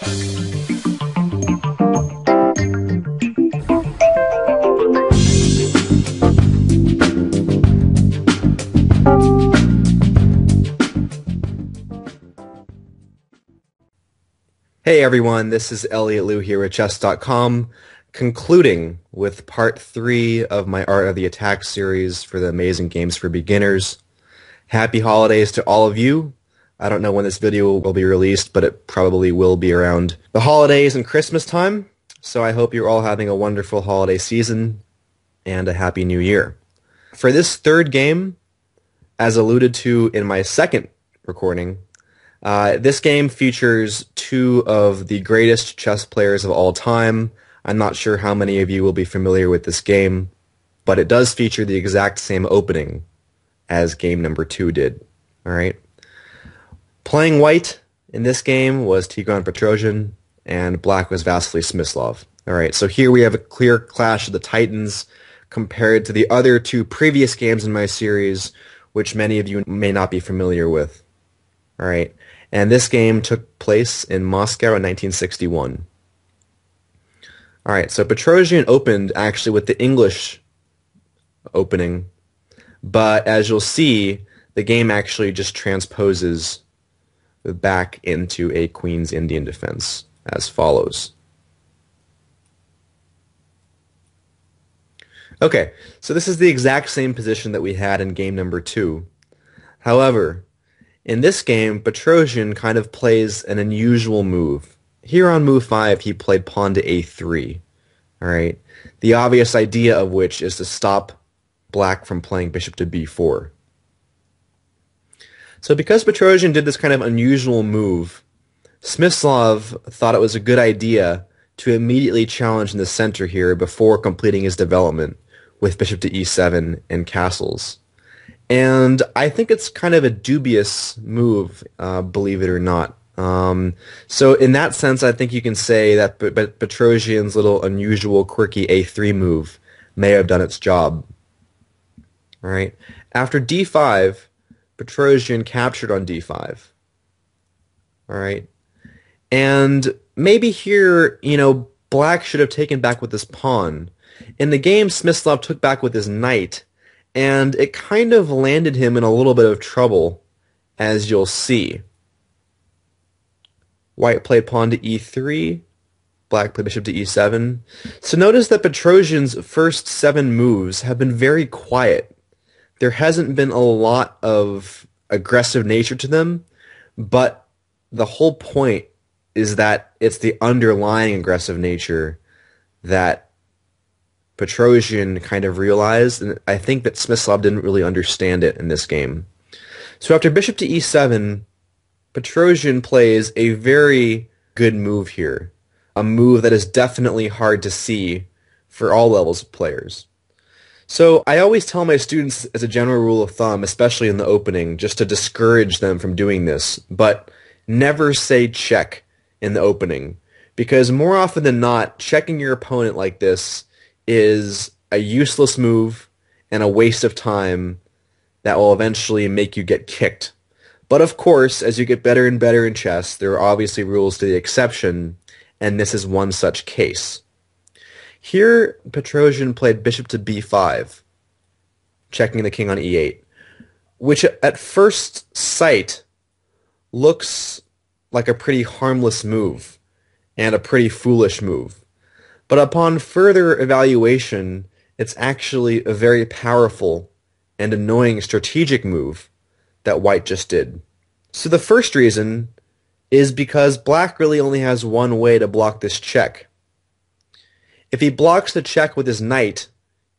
Hey everyone, this is Elliot Liu here at chess.com, concluding with part 3 of my Art of the Attack series for the Amazing Games for Beginners. Happy holidays to all of you. I don't know when this video will be released, but it probably will be around the holidays and Christmas time, so I hope you're all having a wonderful holiday season and a happy new year. For this third game, as alluded to in my second recording, this game features two of the greatest chess players of all time. I'm not sure how many of you will be familiar with this game, but it does feature the exact same opening as game number 2 did. All right. Playing white in this game was Tigran Petrosian, and black was Vasily Smyslov. All right, so here we have a clear clash of the titans compared to the other two previous games in my series, which many of you may not be familiar with. All right. And this game took place in Moscow in 1961. All right, so Petrosian opened actually with the English opening, but as you'll see, the game actually just transposes back into a Queen's Indian defense as follows. Okay, so this is the exact same position that we had in game number 2. However, in this game, Petrosian kind of plays an unusual move. Here on move 5, he played pawn to a3. All right, the obvious idea of which is to stop black from playing bishop to b4. So because Petrosian did this kind of unusual move, Smyslov thought it was a good idea to immediately challenge in the center here before completing his development with bishop to e7 and castles. And I think it's kind of a dubious move, believe it or not. So in that sense, I think you can say that Petrosian's little unusual, quirky a3 move may have done its job. All right. After d5, Petrosian captured on d5. All right. And maybe here, black should have taken back with his pawn. In the game, Smyslov took back with his knight, and it kind of landed him in a little bit of trouble, as you'll see. White played pawn to e3, black played bishop to e7. So notice that Petrosian's first 7 moves have been very quiet. There hasn't been a lot of aggressive nature to them, but the whole point is that it's the underlying aggressive nature that Petrosian kind of realized, and I think that Smyslov didn't really understand it in this game. So after bishop to e7, Petrosian plays a very good move here, a move that is definitely hard to see for all levels of players. So I always tell my students as a general rule of thumb, especially in the opening, just to discourage them from doing this, but never say check in the opening, because more often than not, checking your opponent like this is a useless move and a waste of time that will eventually make you get kicked. But of course, as you get better and better in chess, there are obviously rules to the exception, and this is one such case. Here, Petrosian played bishop to b5, checking the king on e8, which at first sight looks like a pretty harmless move and a pretty foolish move. But upon further evaluation, it's actually a very powerful and annoying strategic move that white just did. So the first reason is because black really only has one way to block this check. If he blocks the check with his knight,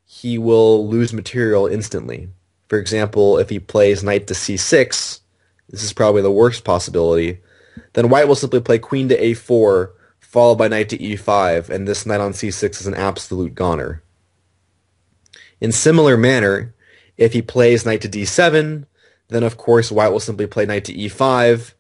he will lose material instantly. For example, if he plays knight to c6, this is probably the worst possibility, then white will simply play queen to a4, followed by knight to e5, and this knight on c6 is an absolute goner. In similar manner, if he plays knight to d7, then of course white will simply play knight to e5,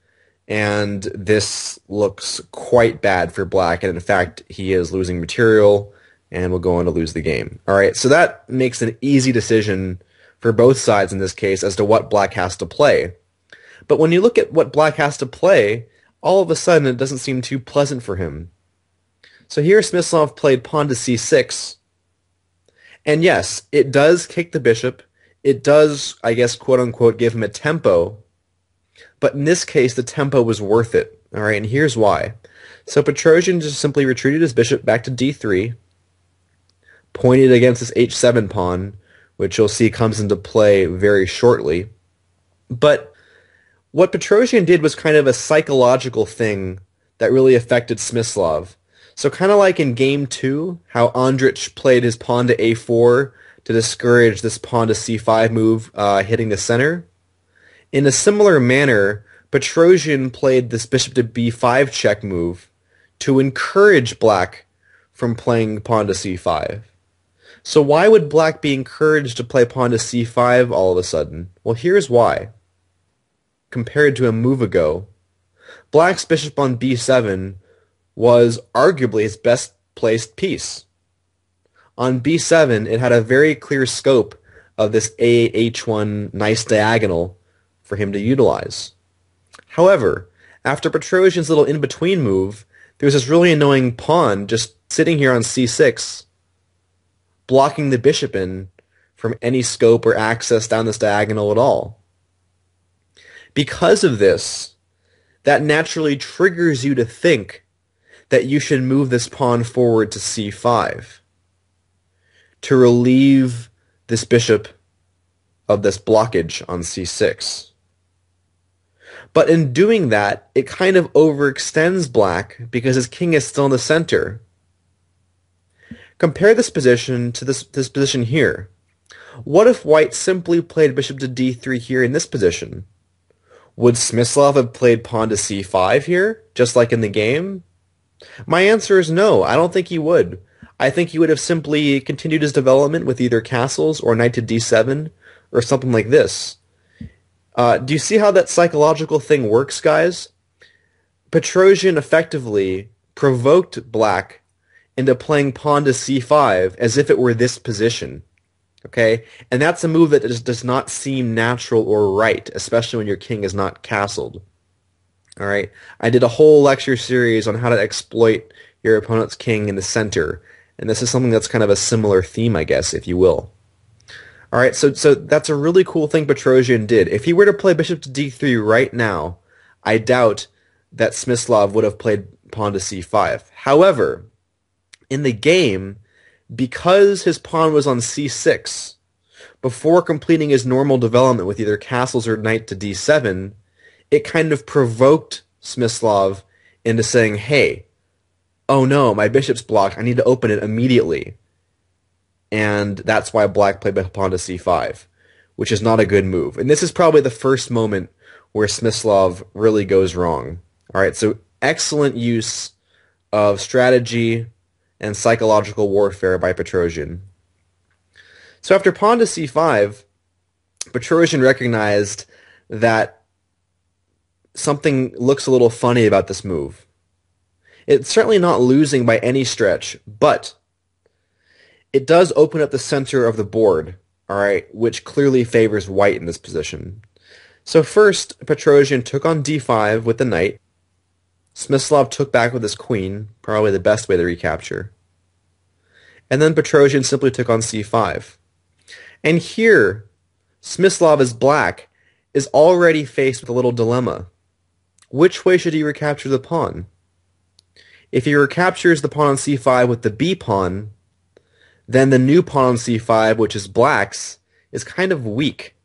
and this looks quite bad for black, and in fact he is losing material and will go on to lose the game. Alright, so that makes an easy decision for both sides in this case as to what black has to play. But when you look at what black has to play, all of a sudden it doesn't seem too pleasant for him. So here Smyslov played pawn to c6. And yes, it does kick the bishop. It does, I guess, quote unquote, give him a tempo. But in this case, the tempo was worth it. All right, and here's why. So Petrosian just simply retreated his bishop back to d3, pointed against this h7 pawn, which you'll see comes into play very shortly. But what Petrosian did was kind of a psychological thing that really affected Smyslov. So kind of like in game 2, how Andrich played his pawn to a4 to discourage this pawn to c5 move hitting the center. In a similar manner, Petrosian played this bishop to b5 check move to encourage black from playing pawn to c5. So why would black be encouraged to play pawn to c5 all of a sudden? Well, here's why. Compared to a move ago, black's bishop on b7 was arguably his best placed piece. On b7, it had a very clear scope of this a-h1 nice diagonal for him to utilize. However, after Petrosian's little in-between move, there was this really annoying pawn just sitting here on c6, blocking the bishop in from any scope or access down this diagonal at all. Because of this, that naturally triggers you to think that you should move this pawn forward to c5 to relieve this bishop of this blockage on c6. But in doing that, it kind of overextends black because his king is still in the center. Compare this position to this position here. What if white simply played bishop to d3 here in this position? Would Smyslov have played pawn to c5 here, just like in the game? My answer is no, I don't think he would. I think he would have simply continued his development with either castles or knight to d7 or something like this. Do you see how that psychological thing works, guys? Petrosian effectively provoked black into playing pawn to c5 as if it were this position. Okay? And that's a move that just does not seem natural or right, especially when your king is not castled. All right? I did a whole lecture series on how to exploit your opponent's king in the center, and this is something that's kind of a similar theme, I guess, if you will. All right, so that's a really cool thing Petrosian did. If he were to play bishop to d3 right now, I doubt that Smyslov would have played pawn to c5. However, in the game, because his pawn was on c6, before completing his normal development with either castles or knight to d7, it kind of provoked Smyslov into saying, hey, oh no, my bishop's blocked, I need to open it immediately. And that's why black played pawn to c5, which is not a good move. And this is probably the first moment where Smyslov really goes wrong. All right, so excellent use of strategy and psychological warfare by Petrosian. So after pawn to c5, Petrosian recognized that something looks a little funny about this move. It's certainly not losing by any stretch, but it does open up the center of the board, all right, which clearly favors white in this position. So first, Petrosian took on d5 with the knight. Smyslov took back with his queen, probably the best way to recapture. And then Petrosian simply took on c5. And here, Smyslov as black is already faced with a little dilemma. Which way should he recapture the pawn? If he recaptures the pawn on c5 with the b pawn, then the new pawn on c5, which is black's, is kind of weak.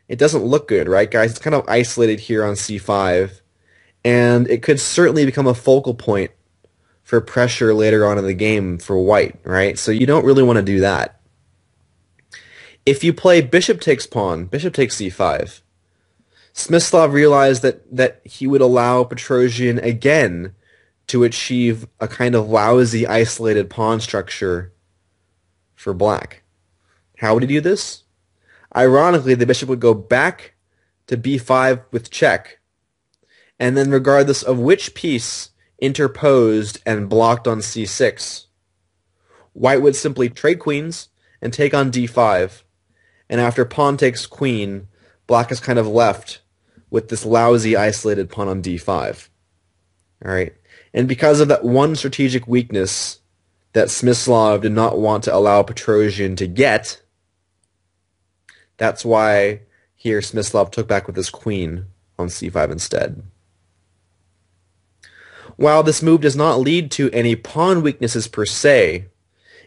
It doesn't look good, right, guys? It's kind of isolated here on c5, and it could certainly become a focal point for pressure later on in the game for white, right? So you don't really want to do that. If you play bishop takes pawn, bishop takes c5, Smyslov realized that he would allow Petrosian again to achieve a kind of lousy isolated pawn structure for black. How would he do this? Ironically, the bishop would go back to b5 with check, and then regardless of which piece interposed and blocked on c6, white would simply trade queens and take on d5, and after pawn takes queen, black is kind of left with this lousy isolated pawn on d5. All right. And because of that one strategic weakness that Smyslov did not want to allow Petrosian to get, that's why here Smyslov took back with his queen on c5 instead. While this move does not lead to any pawn weaknesses per se,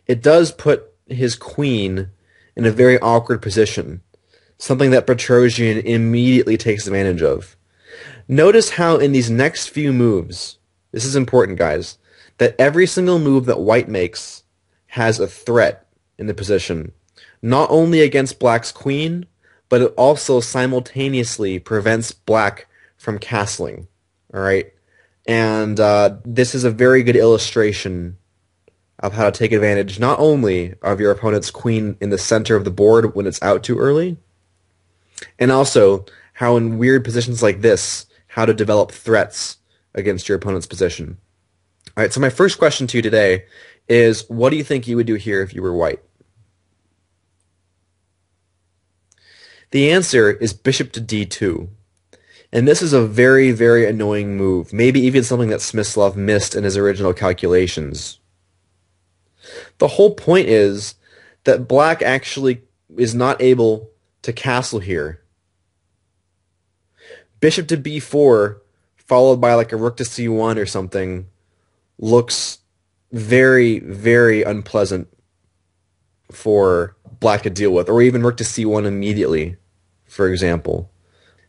it does put his queen in a very awkward position, something that Petrosian immediately takes advantage of. Notice how in these next few moves, this is important, guys, that every single move that white makes has a threat in the position, not only against black's queen, but it also simultaneously prevents black from castling. All right, and this is a very good illustration of how to take advantage not only of your opponent's queen in the center of the board when it's out too early, and also how in weird positions like this, how to develop threats against your opponent's position. All right, so my first question to you today is, what do you think you would do here if you were white? The answer is bishop to d2. And this is a very, very annoying move, maybe even something that Smyslov missed in his original calculations. The whole point is that black actually is not able to castle here. Bishop to b4, followed by like a rook to c1 or something, looks very, very unpleasant for black to deal with, or even rook to c1 immediately, for example.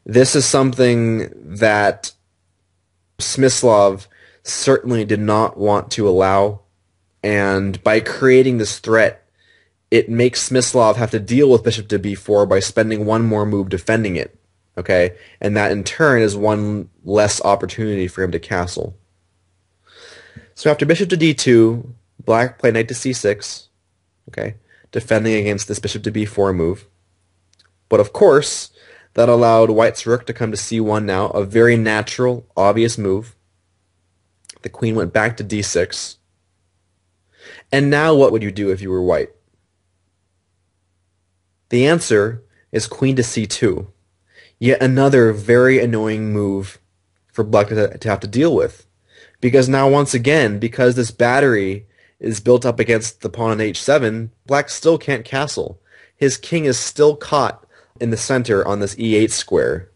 This is something that Smyslov certainly did not want to allow, and by creating this threat, it makes Smyslov have to deal with bishop to b4 by spending one more move defending it, okay? And that in turn is one less opportunity for him to castle. So after bishop to d2, black played knight to c6, okay, defending against this bishop to b4 move. But of course, that allowed white's rook to come to c1 now, a very natural, obvious move. The queen went back to d6. And now what would you do if you were white? The answer is queen to c2. Yet another very annoying move for black to have to deal with. Because now once again, because this battery is built up against the pawn on h7, black still can't castle. His king is still caught in the center on this e8 square.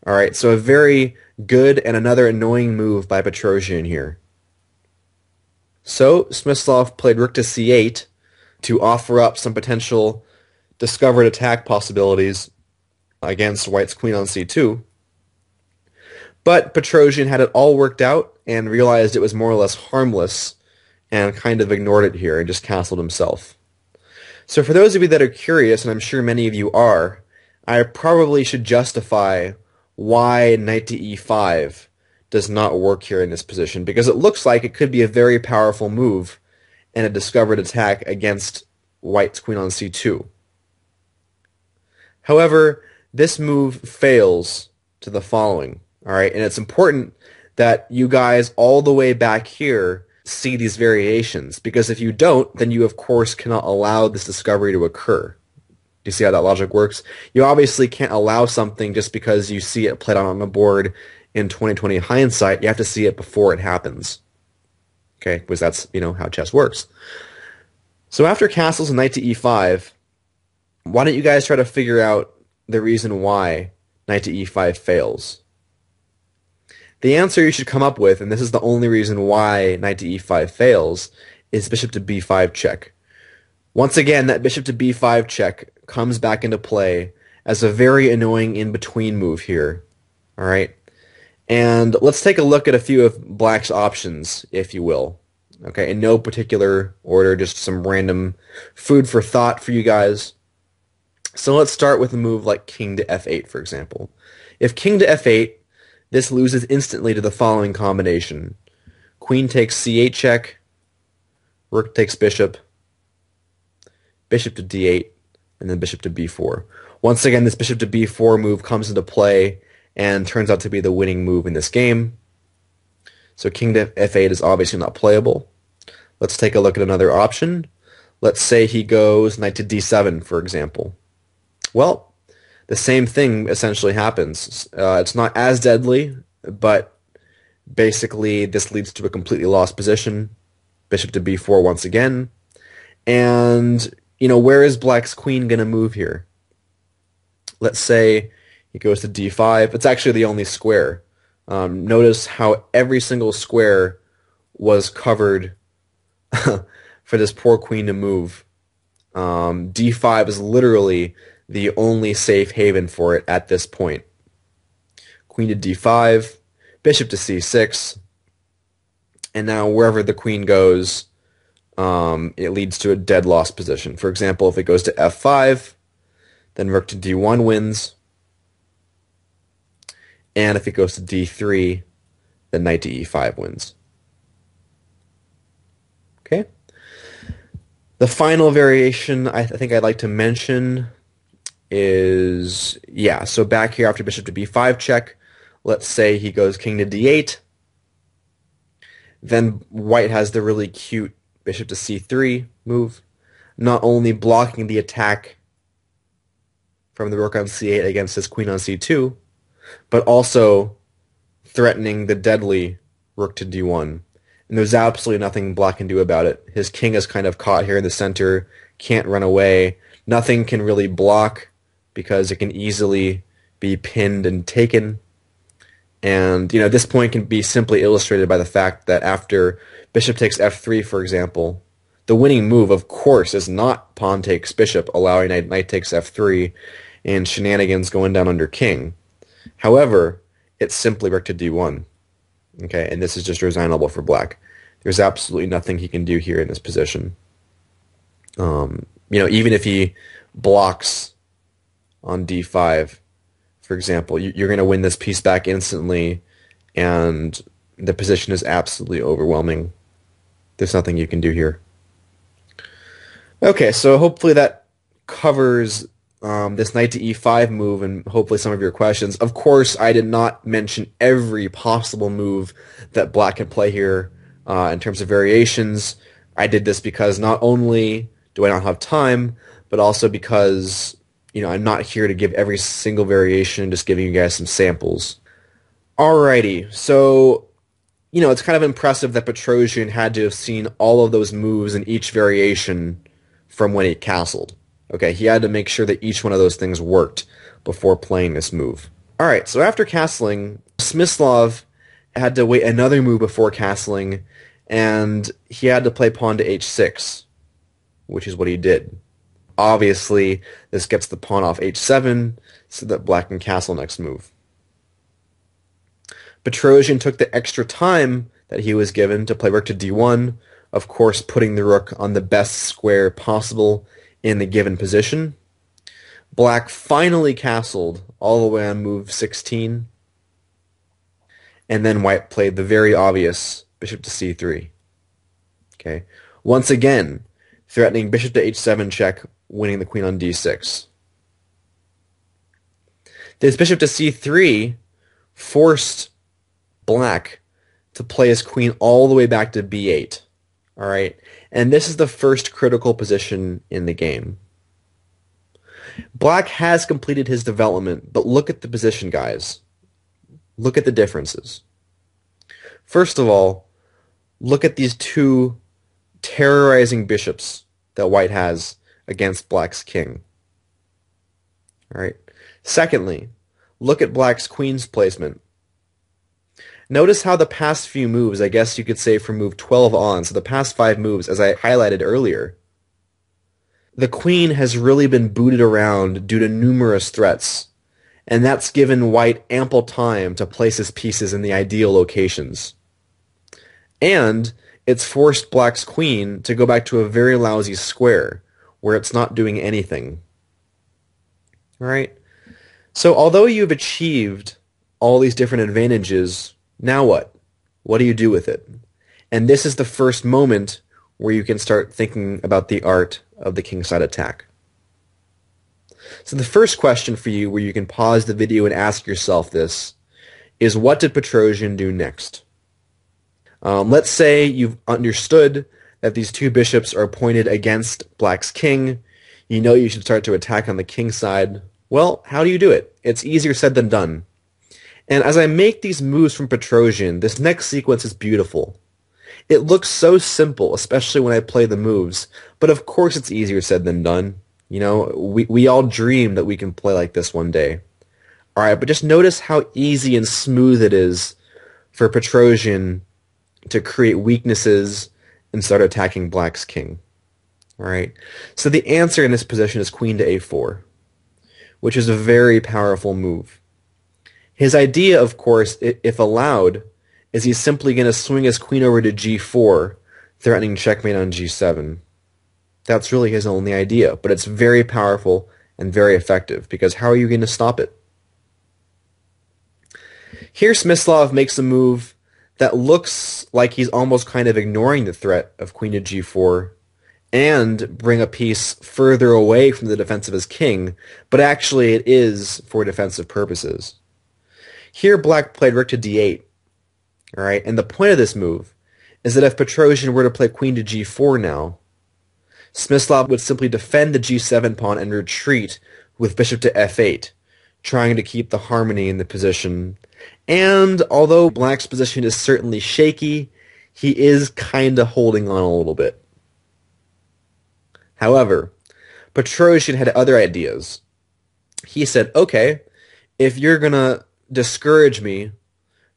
Alright, so a very good and another annoying move by Petrosian here. So Smyslov played rook to c8 to offer up some potential discovered attack possibilities against white's queen on c2. But Petrosian had it all worked out and realized it was more or less harmless and kind of ignored it here and just castled himself. So for those of you that are curious, and I'm sure many of you are, I probably should justify why knight to e5 does not work here in this position, because it looks like it could be a very powerful move and a discovered attack against white's queen on c2. However, this move fails to the following, all right? And it's important that you guys all the way back here see these variations, because if you don't, then you of course cannot allow this discovery to occur. Do you see how that logic works? You obviously can't allow something just because you see it played out on the board in 2020 hindsight. You have to see it before it happens. Okay, because that's, how chess works. So after castles and knight to e5, why don't you guys try to figure out the reason why knight to e5 fails? The answer you should come up with, and this is the only reason why knight to e5 fails, is bishop to b5 check. Once again, that bishop to b5 check comes back into play as a very annoying in-between move here. All right? And let's take a look at a few of black's options, if you will. Okay, in no particular order, just some random food for thought for you guys. So let's start with a move like king to f8, for example. If king to f8, this loses instantly to the following combination. Queen takes c8 check, rook takes bishop, bishop to d8, and then bishop to b4. Once again, this bishop to b4 move comes into play and turns out to be the winning move in this game. So king to f8 is obviously not playable. Let's take a look at another option. Let's say he goes knight to d7, for example. Well, the same thing essentially happens. It's not as deadly, but Basically, this leads to a completely lost position. Bishop to b4 once again. And, where is black's queen going to move here? Let's say he goes to d5. It's actually the only square. Notice how every single square was covered for this poor queen to move. d5 is literally the only safe haven for it at this point. Queen to d5, bishop to c6, and now wherever the queen goes, it leads to a dead loss position. For example, if it goes to f5, then rook to d1 wins, and if it goes to d3, then knight to e5 wins. Okay. The final variation I think I'd like to mention is, so back here after bishop to b5 check, let's say he goes king to d8. Then white has the really cute bishop to c3 move, not only blocking the attack from the rook on c8 against his queen on c2, but also threatening the deadly rook to d1. And there's absolutely nothing black can do about it. His king is kind of caught here in the center, can't run away. Nothing can really block because it can easily be pinned and taken. And, this point can be simply illustrated by the fact that after bishop takes f3, for example, the winning move, of course, is not pawn takes bishop, allowing knight takes f3, and shenanigans going down under king. However, it's simply rook to d1. Okay, and this is just resignable for black. There's absolutely nothing he can do here in this position. Even if he blocks on d5, for example, you're going to win this piece back instantly, and the position is absolutely overwhelming. There's nothing you can do here. Okay, so hopefully that covers this knight to e5 move and hopefully some of your questions. Of course, I did not mention every possible move that black can play here in terms of variations. I did this because not only do I not have time, but also because I'm not here to give every single variation, just giving you guys some samples. Alrighty, so it's kind of impressive that Petrosian had to have seen all of those moves in each variation from when he castled. Okay, he had to make sure that each one of those things worked before playing this move. Alright, so after castling, Smyslov had to wait another move before castling, and he had to play pawn to h6, which is what he did. Obviously, this gets the pawn off h7, so that black can castle next move. Petrosian took the extra time that he was given to play rook to d1, of course putting the rook on the best square possible in the given position. Black finally castled all the way on move 16, and then white played the very obvious bishop to c3. Okay, once again, threatening bishop to h7 check, winning the queen on d6. This bishop to c3 forced black to play his queen all the way back to b8. Alright, and this is the first critical position in the game. Black has completed his development, but look at the position, guys. Look at the differences. First of all, look at these two terrorizing bishops that white has against black's king. Alright. Secondly, look at black's queen's placement. Notice how the past few moves, I guess you could say from move 12 on, so the past 5 moves, as I highlighted earlier, the queen has really been booted around due to numerous threats, and that's given white ample time to place his pieces in the ideal locations. And it's forced black's queen to go back to a very lousy square, where it's not doing anything. Alright? So although you've achieved all these different advantages, now what? What do you do with it? And this is the first moment where you can start thinking about the art of the kingside attack. So the first question for you, where you can pause the video and ask yourself this, is what did Petrosian do next? Let's say you've understood that these two bishops are pointed against black's king. You know you should start to attack on the king side. Well, how do you do it? It's easier said than done. And as I make these moves from Petrosian, this next sequence is beautiful. It looks so simple, especially when I play the moves, but of course it's easier said than done. You know, we all dream that we can play like this one day. Alright, but just notice how easy and smooth it is for Petrosian to create weaknesses and start attacking Black's king. Alright, so the answer in this position is queen to a4, which is a very powerful move. His idea, of course, if allowed, is he's simply going to swing his queen over to g4, threatening checkmate on g7. That's really his only idea, but it's very powerful and very effective, because how are you going to stop it? Here Smyslov makes a move that looks like he's almost kind of ignoring the threat of queen to g4 and bring a piece further away from the defense of his king, but actually it is for defensive purposes. Here Black played rook to d8, alright, and the point of this move is that if Petrosian were to play queen to g4 now, Smyslov would simply defend the g7 pawn and retreat with bishop to f8, trying to keep the harmony in the position. And although Black's position is certainly shaky, he is kinda holding on a little bit. However, Petrosian had other ideas. He said, okay, if you're gonna discourage me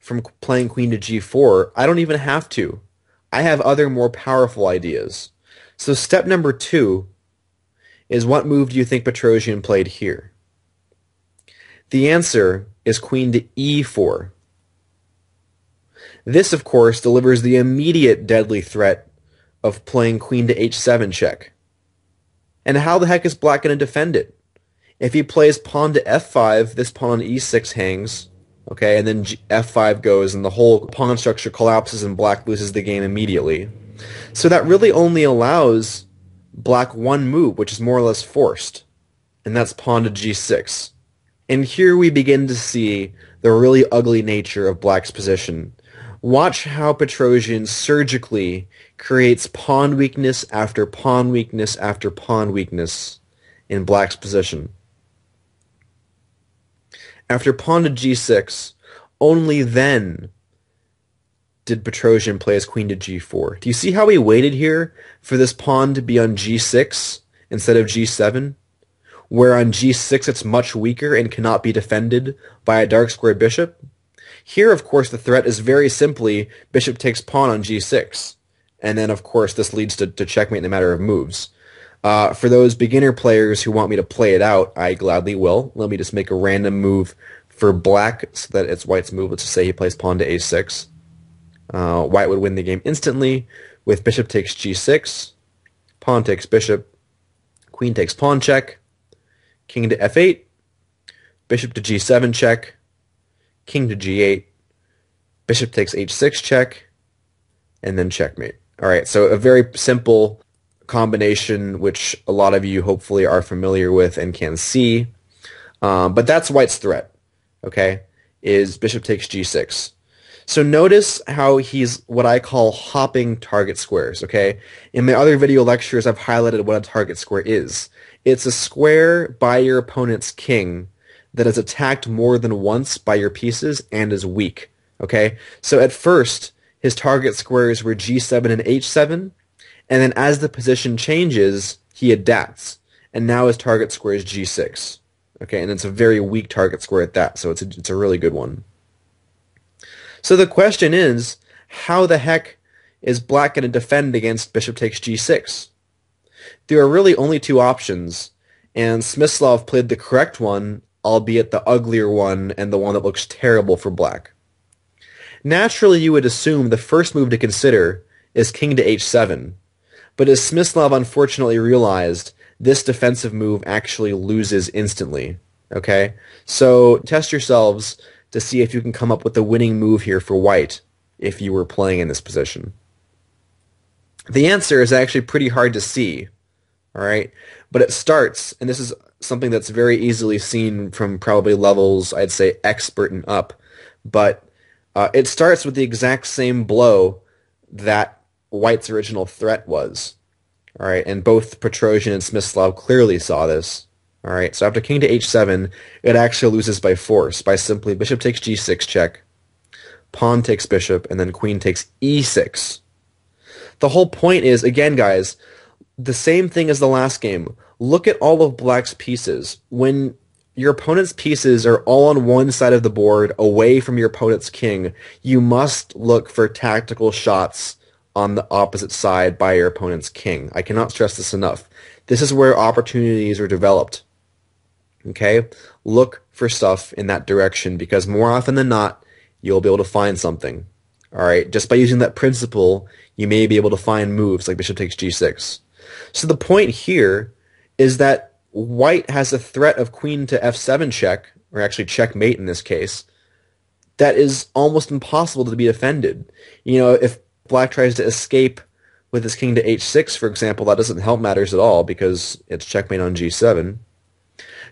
from playing queen to g4, I don't even have to. I have other more powerful ideas. So step number 2 is, what move do you think Petrosian played here? The answer is queen to e4. This, of course, delivers the immediate deadly threat of playing queen to h7 check. And how the heck is Black going to defend it? If he plays pawn to f5, this pawn on e6 hangs, okay, and then f5 goes, and the whole pawn structure collapses and Black loses the game immediately. So that really only allows Black one move, which is more or less forced, and that's pawn to g6. And here we begin to see the really ugly nature of Black's position. Watch how Petrosian surgically creates pawn weakness after pawn weakness after pawn weakness in Black's position. After pawn to g6, only then did Petrosian play his queen to g4. Do you see how he waited here for this pawn to be on g6 instead of g7? Where on g6 it's much weaker and cannot be defended by a dark square bishop? Here, of course, the threat is very simply bishop takes pawn on g6. And then, of course, this leads to checkmate in a matter of moves. For those beginner players who want me to play it out, I gladly will. Let me just make a random move for Black so that it's White's move. Let's just say he plays pawn to a6. White would win the game instantly with bishop takes g6, pawn takes bishop, queen takes pawn check, king to f8, bishop to g7 check, king to g8, bishop takes h6 check, and then checkmate. Alright, so a very simple combination which a lot of you hopefully are familiar with and can see. But that's White's threat, okay, is bishop takes g6. So notice how he's what I call hopping target squares, okay? In my other video lectures, I've highlighted what a target square is. It's a square by your opponent's king that is attacked more than once by your pieces and is weak, okay? So at first, his target squares were g7 and h7, and then as the position changes, he adapts, and now his target square is g6, okay? And it's a very weak target square at that, so it's a really good one. So the question is, how the heck is Black going to defend against bishop takes g6? There are really only two options, and Smyslov played the correct one, albeit the uglier one and the one that looks terrible for Black. Naturally, you would assume the first move to consider is king to h7, but as Smyslov unfortunately realized, this defensive move actually loses instantly. Okay? So test yourselves to see if you can come up with a winning move here for White if you were playing in this position. The answer is actually pretty hard to see, alright? But it starts, and this is something that's very easily seen from probably levels, I'd say, expert and up, but it starts with the exact same blow that White's original threat was. Alright, and both Petrosian and Smyslov clearly saw this. All right, so after king to h7, it actually loses by force, by simply bishop takes g6 check, pawn takes bishop, and then queen takes e6. The whole point is, again, guys, the same thing as the last game. Look at all of black's pieces. When your opponent's pieces are all on one side of the board, away from your opponent's king, you must look for tactical shots on the opposite side by your opponent's king. I cannot stress this enough. This is where opportunities are developed. Okay? Look for stuff in that direction because more often than not, you'll be able to find something. All right? Just by using that principle, you may be able to find moves like bishop takes g6. So the point here is that white has a threat of queen to f7 check, or actually checkmate in this case, that is almost impossible to be defended. You know, if black tries to escape with his king to h6, for example, that doesn't help matters at all because it's checkmate on g7.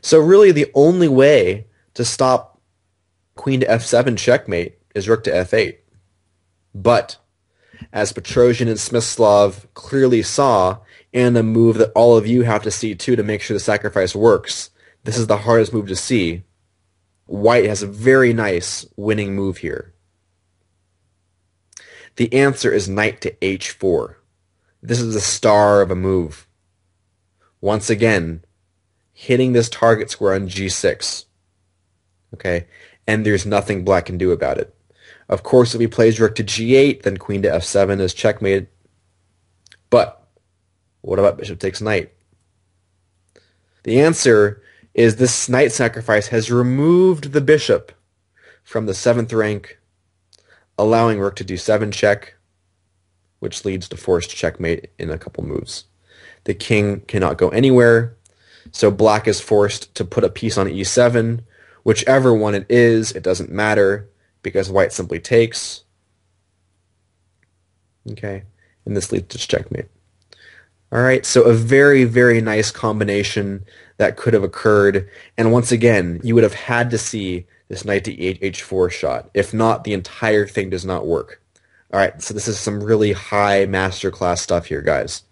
So really the only way to stop queen to f7 checkmate is rook to f8. But as Petrosian and Smyslov clearly saw, and a move that all of you have to see too to make sure the sacrifice works, this is the hardest move to see. White has a very nice winning move here. The answer is knight to h4. This is the star of a move. Once again, hitting this target square on g6. Okay, and there's nothing black can do about it. Of course, if he plays rook to g8, then queen to f7 is checkmated. But what about bishop takes knight? The answer is this knight sacrifice has removed the bishop from the 7th rank, allowing rook to d7 check, which leads to forced checkmate in a couple moves. The king cannot go anywhere, so black is forced to put a piece on e7. Whichever one it is, it doesn't matter, because white simply takes. Okay, and this leads to checkmate. All right, so a very, very nice combination that could have occurred. And once again, you would have had to see this knight to h4 shot. If not, the entire thing does not work. All right, so this is some really high masterclass stuff here, guys.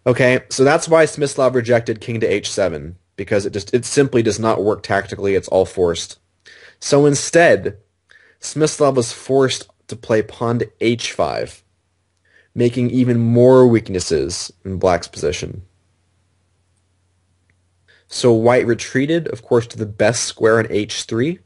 Okay, so that's why Smyslov rejected king to h7, because it simply does not work tactically. It's all forced. So instead, Smyslov was forced to play pawn to h5, making even more weaknesses in black's position. So white retreated, of course, to the best square on h3.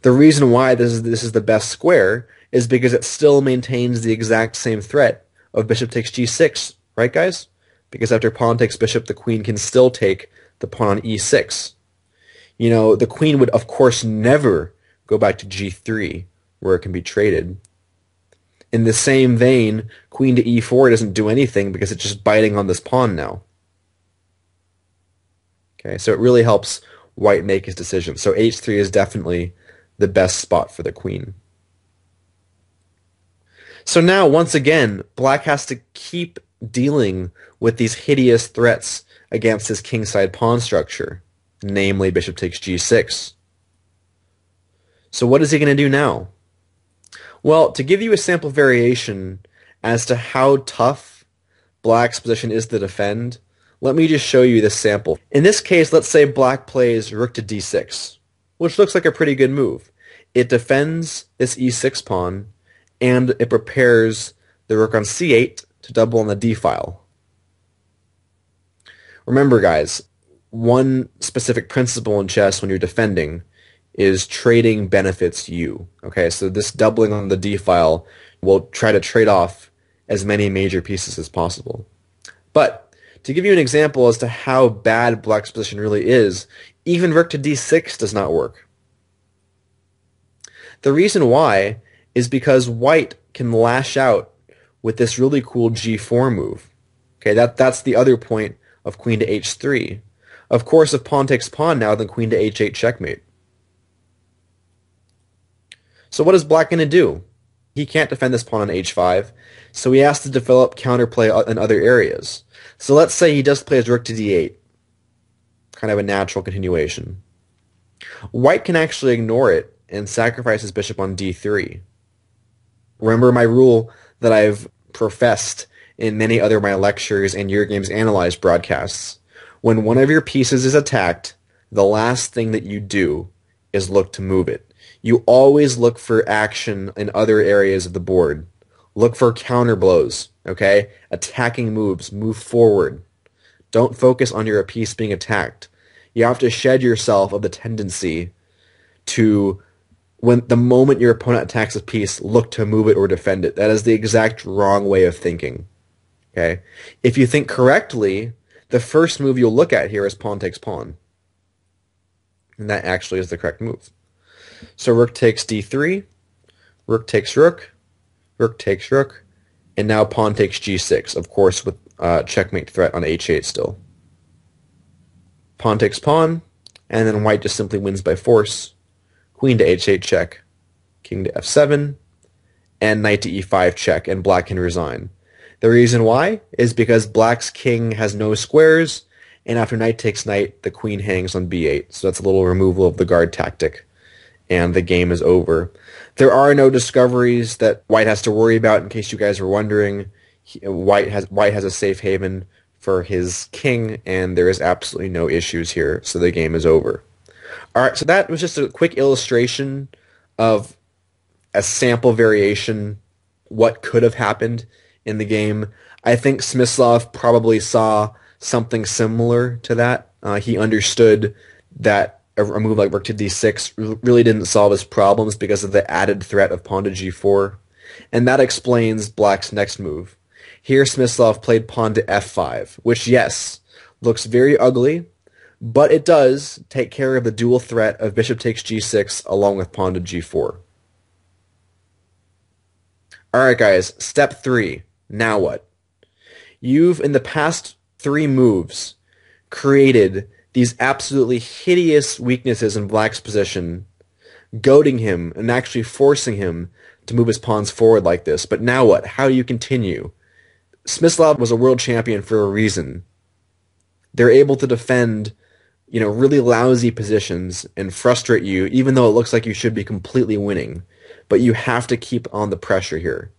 The reason why this is the best square is because it still maintains the exact same threat of bishop takes g6, right, guys? Because after pawn takes bishop, the queen can still take the pawn on e6. You know, the queen would, of course, never go back to g3, where it can be traded. In the same vein, queen to e4 doesn't do anything because it's just biting on this pawn now. Okay, so it really helps white make his decision. So h3 is definitely the best spot for the queen. So now, once again, black has to keep dealing with these hideous threats against his kingside pawn structure, namely bishop takes g6. So what is he going to do now? Well, to give you a sample variation as to how tough black's position is to defend, let me just show you this sample. In this case, let's say black plays rook to d6, which looks like a pretty good move. It defends this e6 pawn, and it prepares the rook on c8 to double on the d-file. Remember, guys, one specific principle in chess when you're defending is trading benefits you. Okay, so this doubling on the d-file will try to trade off as many major pieces as possible. But to give you an example as to how bad black's position really is, even rook to d6 does not work. The reason why is because white can lash out with this really cool g4 move. Okay, that's the other point of queen to h3. Of course, if pawn takes pawn now, then queen to h8 checkmate. So what is black going to do? He can't defend this pawn on h5, so he has to develop counterplay in other areas. So let's say he does play his rook to d8, kind of a natural continuation. White can actually ignore it and sacrifice his bishop on d3. Remember my rule that I've professed in many other of my lectures and Your Games Analyzed broadcasts. When one of your pieces is attacked, the last thing that you do is look to move it. You always look for action in other areas of the board. Look for counter blows, okay? Attacking moves, move forward. Don't focus on your piece being attacked. You have to shed yourself of the tendency to, when the moment your opponent attacks a piece, look to move it or defend it. That is the exact wrong way of thinking. Okay? If you think correctly, the first move you'll look at here is pawn takes pawn. And that actually is the correct move. So rook takes d3, rook takes rook, rook takes rook, and now pawn takes g6, of course with checkmate threat on h8 still. Pawn takes pawn, and then white just simply wins by force. Queen to h8 check, king to f7, and knight to e5 check, and black can resign. The reason why is because black's king has no squares, and after knight takes knight, the queen hangs on b8. So that's a little removal of the guard tactic, and the game is over. There are no discoveries that white has to worry about, in case you guys were wondering. White has a safe haven for his king, and there is absolutely no issues here, so the game is over. Alright, so that was just a quick illustration of a sample variation, what could have happened in the game. I think Smyslov probably saw something similar to that. He understood that a move like rook to d6 really didn't solve his problems because of the added threat of pawn to g4, and that explains black's next move. Here Smyslov played pawn to f5, which, yes, looks very ugly, but it does take care of the dual threat of bishop takes g6 along with pawn to g4. Alright guys, step 3. Now what? You've, in the past 3 moves, created these absolutely hideous weaknesses in black's position, goading him and actually forcing him to move his pawns forward like this. But now what? How do you continue? Smyslov was a world champion for a reason. They're able to defend, really lousy positions and frustrate you, even though it looks like you should be completely winning. But you have to keep on the pressure here.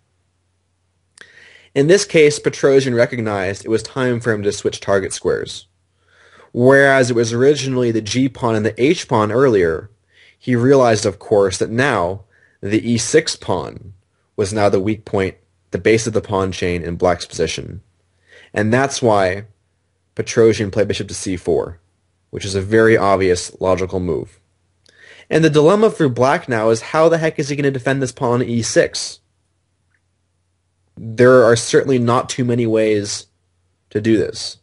In this case, Petrosian recognized it was time for him to switch target squares. Whereas it was originally the g-pawn and the h-pawn earlier, he realized, of course, that now the e6 pawn was now the weak point, the base of the pawn chain in black's position. And that's why Petrosian played bishop to c4, which is a very obvious logical move. And the dilemma for black now is, how the heck is he going to defend this pawn on e6? There are certainly not too many ways to do this.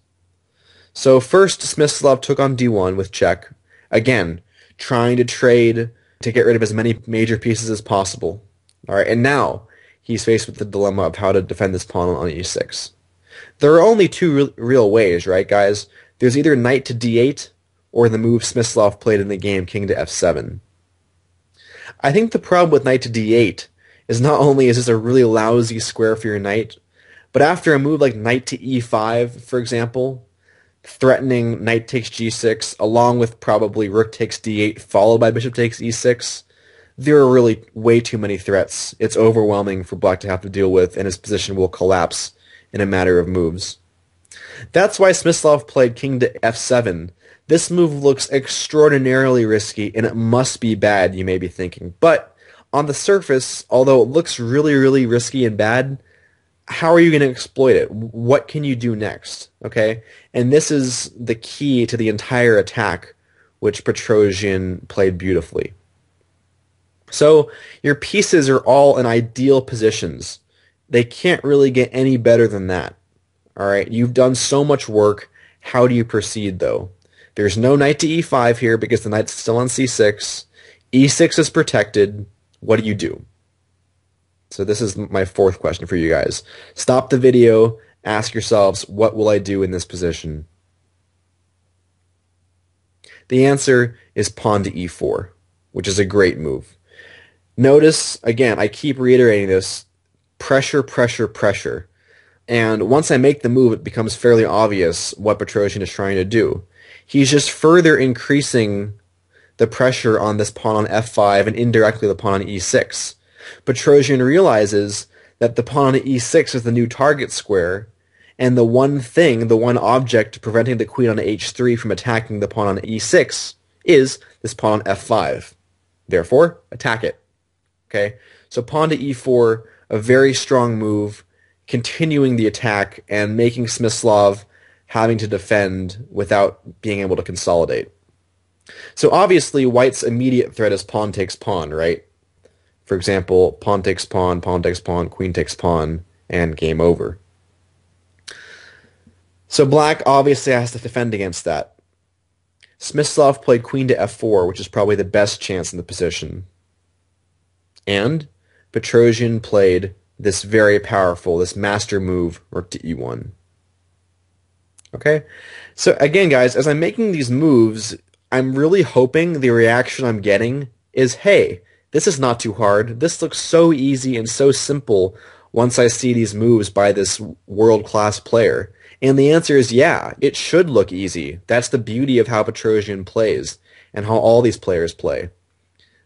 So first, Smyslov took on d1 with check, again, trying to trade to get rid of as many major pieces as possible. Alright, and now he's faced with the dilemma of how to defend this pawn on e6. There are only 2 real ways, right, guys? There's either knight to d8, or the move Smyslov played in the game, king to f7. I think the problem with knight to d8 is not only is this a really lousy square for your knight, but after a move like knight to e5, for example, threatening knight takes g6, along with probably rook takes d8, followed by bishop takes e6, there are really way too many threats. It's overwhelming for black to have to deal with, and his position will collapse in a matter of moves. That's why Smyslov played king to f7. This move looks extraordinarily risky, and it must be bad, you may be thinking. But on the surface, although it looks really, really risky and bad, how are you going to exploit it? What can you do next? Okay? And this is the key to the entire attack, which Petrosian played beautifully. So your pieces are all in ideal positions. They can't really get any better than that. Alright? You've done so much work. How do you proceed, though? There's no knight to e5 here because the knight's still on c6. e6 is protected. What do you do? So this is my 4th question for you guys. Stop the video, ask yourselves, what will I do in this position? The answer is pawn to e4, which is a great move. Notice, again, I keep reiterating this, pressure, pressure, pressure. And once I make the move, it becomes fairly obvious what Petrosian is trying to do. He's just further increasing the pressure on this pawn on f5 and indirectly the pawn on e6. Petrosian realizes that the pawn on e6 is the new target square, And the one thing, the one object preventing the queen on h3 from attacking the pawn on e6 is this pawn on f5. Therefore, attack it. Okay? So pawn to e4, a very strong move, continuing the attack and making Smyslov having to defend without being able to consolidate. So obviously, white's immediate threat is pawn takes pawn, right? For example, pawn takes pawn, queen takes pawn, and game over. So black obviously has to defend against that. Smyslov played queen to f4, which is probably the best chance in the position. And Petrosian played this very powerful, this master move, rook to e1. Okay? So again, guys, as I'm making these moves, I'm really hoping the reaction I'm getting is, hey, this is not too hard. This looks so easy and so simple once I see these moves by this world-class player. And the answer is, yeah, it should look easy. That's the beauty of how Petrosian plays and how all these players play.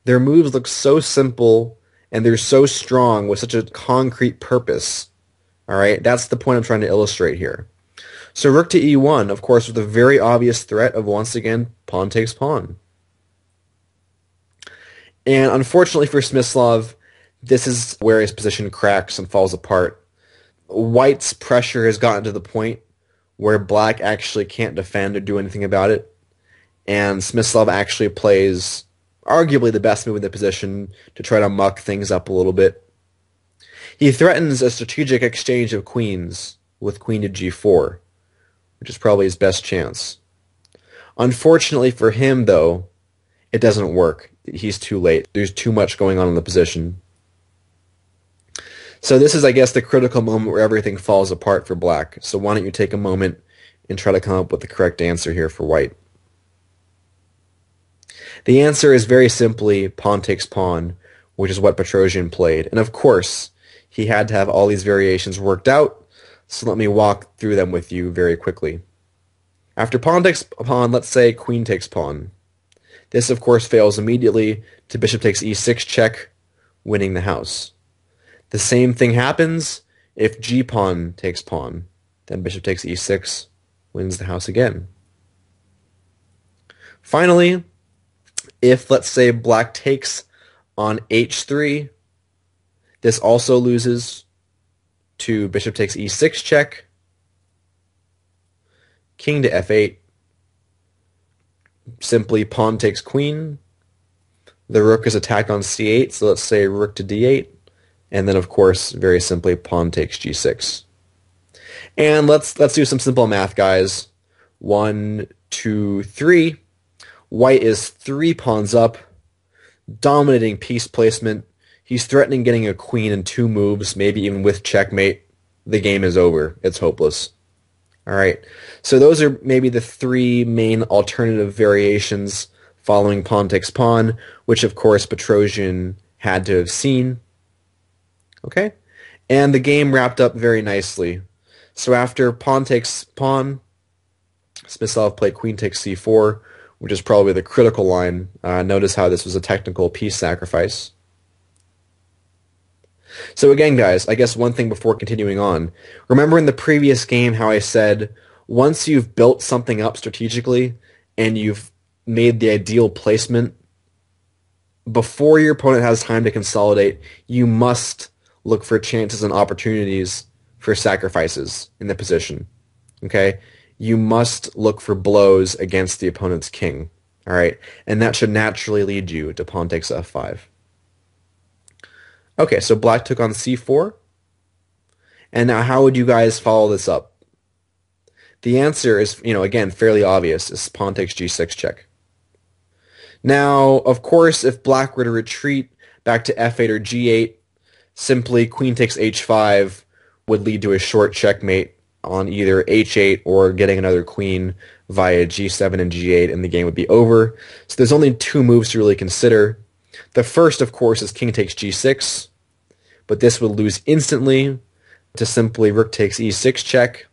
Their moves look so simple and they're so strong with such a concrete purpose. All right, that's the point I'm trying to illustrate here. So rook to e1, of course, with a very obvious threat of, once again, pawn takes pawn. And unfortunately for Smyslov, this is where his position cracks and falls apart. White's pressure has gotten to the point where black actually can't defend or do anything about it. And Smyslov actually plays arguably the best move in the position to try to muck things up a little bit. He threatens a strategic exchange of queens with queen to g4, which is probably his best chance. Unfortunately for him, though, it doesn't work. He's too late. There's too much going on in the position. So this is, I guess, the critical moment where everything falls apart for black. So why don't you take a moment and try to come up with the correct answer here for white. The answer is very simply pawn takes pawn, which is what Petrosian played. And of course, he had to have all these variations worked out, so let me walk through them with you very quickly. After pawn takes pawn, let's say queen takes pawn. This, of course, fails immediately to bishop takes e6 check, winning the house. The same thing happens if g-pawn takes pawn. Then bishop takes e6, wins the house again. Finally, if, let's say, black takes on h3, this also loses to bishop takes e6 check, king to f8, simply pawn takes queen, the rook is attacked on c8, so let's say rook to d8, and then, of course, very simply, pawn takes g6. And let's do some simple math, guys. 1, 2, 3. White is 3 pawns up, dominating piece placement. He's threatening getting a queen in 2 moves, maybe even with checkmate. The game is over. It's hopeless. All right. So those are maybe the 3 main alternative variations following pawn takes pawn, which, of course, Petrosian had to have seen. Okay? And the game wrapped up very nicely. So after pawn takes pawn, Smyslov played queen takes c4, which is probably the critical line. Notice how this was a technical piece sacrifice. So again, guys, I guess one thing before continuing on. Remember in the previous game how I said, once you've built something up strategically and you've made the ideal placement, before your opponent has time to consolidate, you must look for chances and opportunities for sacrifices in the position. Okay? You must look for blows against the opponent's king. All right? And that should naturally lead you to pawn takes f5. Okay, so black took on c4. And now how would you guys follow this up? The answer is, again, fairly obvious. It's pawn takes g6 check. Now, of course, if black were to retreat back to f8 or g8, simply queen takes h5 would lead to a short checkmate on either h8 or getting another queen via g7 and g8, and the game would be over. So there's only 2 moves to really consider. The first, of course, is king takes g6, but this would lose instantly to simply rook takes e6 check.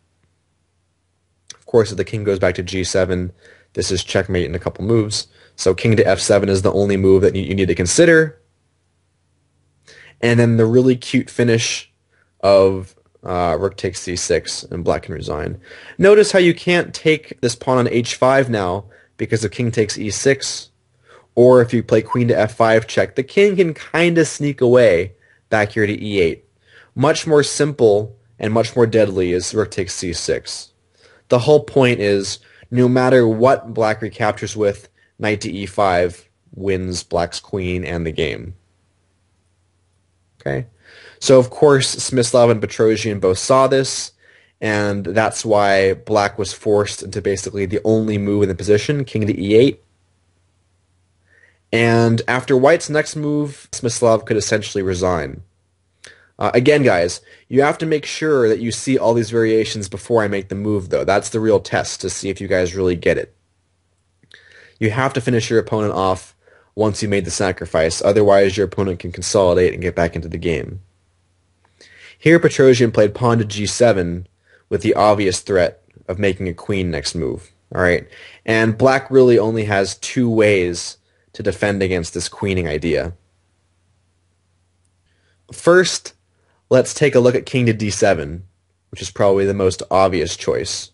Of course, if the king goes back to g7, this is checkmate in a couple moves. So king to f7 is the only move that you need to consider. And then the really cute finish of rook takes c6, and black can resign. Notice how you can't take this pawn on h5 now because the king takes e6, or if you play queen to f5 check, the king can kind of sneak away back here to e8. Much more simple and much more deadly is rook takes c6. The whole point is, no matter what black recaptures with, knight to e5 wins black's queen and the game. Okay? So of course, Smyslov and Petrosian both saw this, and that's why black was forced into basically the only move in the position, king to e8. And after white's next move, Smyslov could essentially resign. Again, guys, you have to make sure that you see all these variations before I make the move, though. That's the real test to see if you guys really get it. You have to finish your opponent off once you made the sacrifice, otherwise your opponent can consolidate and get back into the game. Here Petrosian played pawn to g7 with the obvious threat of making a queen next move. All right, and black really only has two ways to defend against this queening idea. First, let's take a look at king to d7, which is probably the most obvious choice,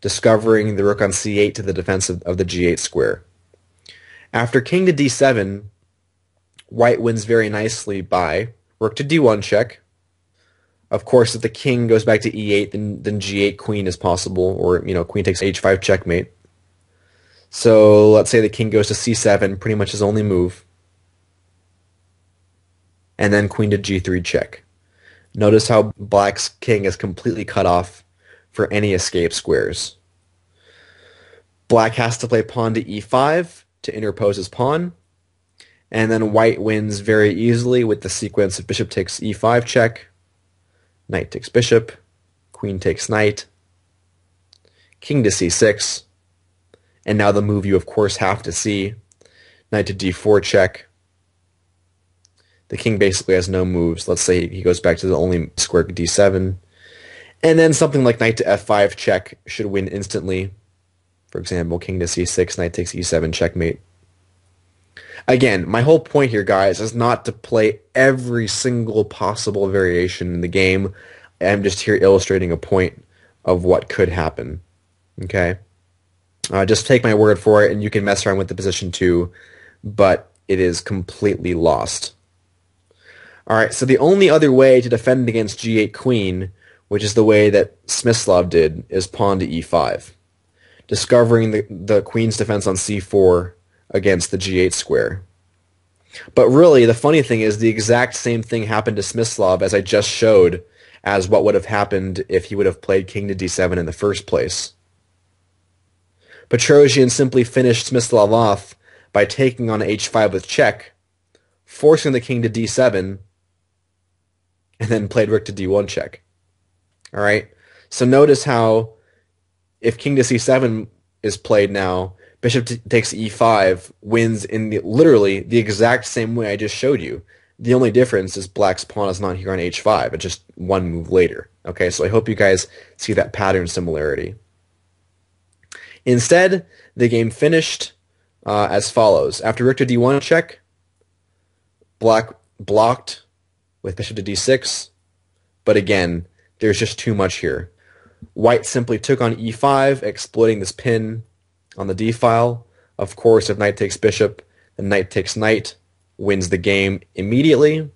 discovering the rook on c8 to the defense of the g8 square. After king to d7, white wins very nicely by rook to d1 check. Of course, if the king goes back to e8, then g8 queen is possible, or queen takes h5 checkmate. So let's say the king goes to c7, pretty much his only move, and then queen to g3 check. Notice how black's king is completely cut off for any escape squares. Black has to play pawn to e5 to interpose his pawn, and then white wins very easily with the sequence of bishop takes e5 check, knight takes bishop, queen takes knight, king to c6, and now the move you of course have to see, knight to d4 check. The king basically has no moves. Let's say he goes back to the only square d7, and then something like knight to f5 check should win instantly. For example, king to c6, knight takes e7 checkmate. Again, my whole point here, guys, is not to play every single possible variation in the game. I'm just here illustrating a point of what could happen. Okay? Just take my word for it, and you can mess around with the position too, but it is completely lost. Alright, so the only other way to defend against g8 queen, which is the way that Smyslov did, is pawn to e5, discovering the queen's defense on c4 against the g8 square. But really, the funny thing is the exact same thing happened to Smyslov as I just showed as what would have happened if he would have played king to d7 in the first place. Petrosian simply finished Smyslov off by taking on h5 with check, forcing the king to d7, and then played rook to d1 check. Alright? So notice how if king to c7 is played now, bishop takes e5 wins in literally the exact same way I just showed you. The only difference is black's pawn is not here on h5. It's just one move later. Okay, so I hope you guys see that pattern similarity. Instead, the game finished as follows. After rook to d1 check, black blocked with bishop to d6, but again, there's just too much here. White simply took on e5, exploiting this pin on the d-file. Of course, if knight takes bishop, then knight takes knight, wins the game immediately.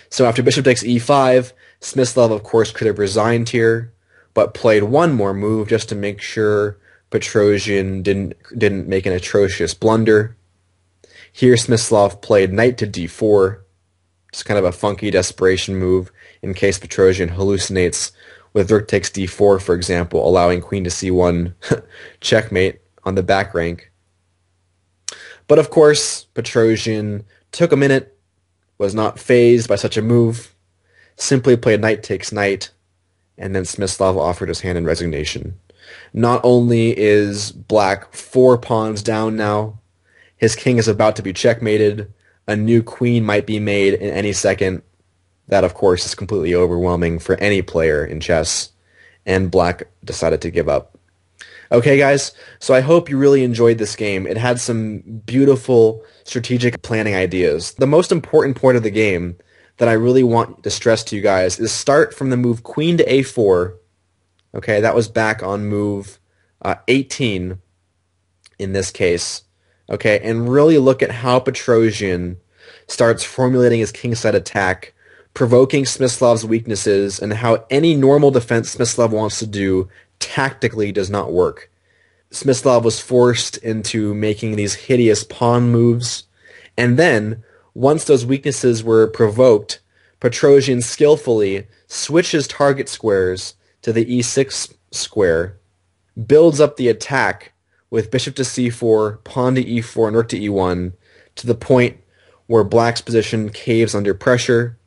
So after bishop takes e5, Smyslov, of course, could have resigned here, but played one more move just to make sure Petrosian didn't make an atrocious blunder. Here, Smyslov played knight to d4, just kind of a funky desperation move in case Petrosian hallucinates with rook takes d4, for example, allowing queen to c1 checkmate on the back rank. But of course, Petrosian took a minute, was not fazed by such a move, simply played knight takes knight, and then Smyslov offered his hand in resignation. Not only is black 4 pawns down now, his king is about to be checkmated, a new queen might be made in any second. That, of course, is completely overwhelming for any player in chess, and black decided to give up. Okay, guys, so I hope you really enjoyed this game. It had some beautiful strategic planning ideas. The most important point of the game, that I really want to stress to you guys is start from the move queen to a4. Okay, that was back on move 18 in this case. Okay, and really look at how Petrosian starts formulating his kingside attack, provoking Smyslov's weaknesses, and how any normal defense Smyslov wants to do tactically does not work. Smyslov was forced into making these hideous pawn moves, and then, once those weaknesses were provoked, Petrosian skillfully switches target squares to the e6 square, builds up the attack with bishop to c4, pawn to e4, and rook to e1, to the point where black's position caves under pressure.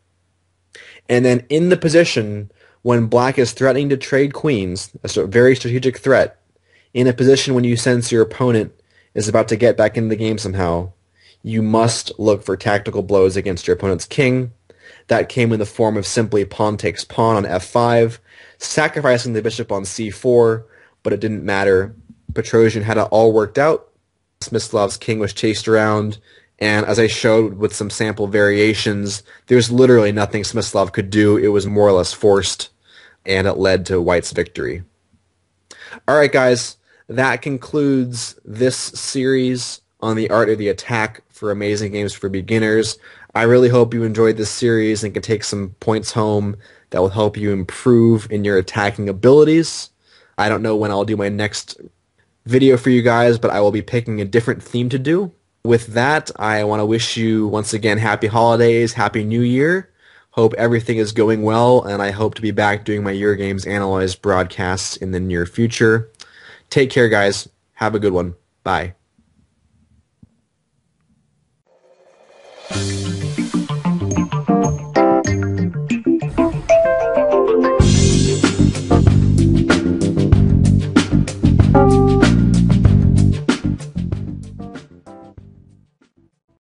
And then in the position when black is threatening to trade queens, a very strategic threat, in a position when you sense your opponent is about to get back in the game somehow, you must look for tactical blows against your opponent's king. That came in the form of simply pawn takes pawn on f5, sacrificing the bishop on c4, but it didn't matter. Petrosian had it all worked out. Smyslov's king was chased around, and as I showed with some sample variations, there's literally nothing Smyslov could do. It was more or less forced, and it led to white's victory. Alright guys, that concludes this series on the art of the attack for amazing games for beginners. I really hope you enjoyed this series and can take some points home that will help you improve in your attacking abilities. I don't know when I'll do my next video for you guys, but I will be picking a different theme to do. With that, I want to wish you once again happy holidays, happy new year. Hope everything is going well, and I hope to be back doing my Euro Games Analyzed broadcasts in the near future. Take care, guys. Have a good one. Bye.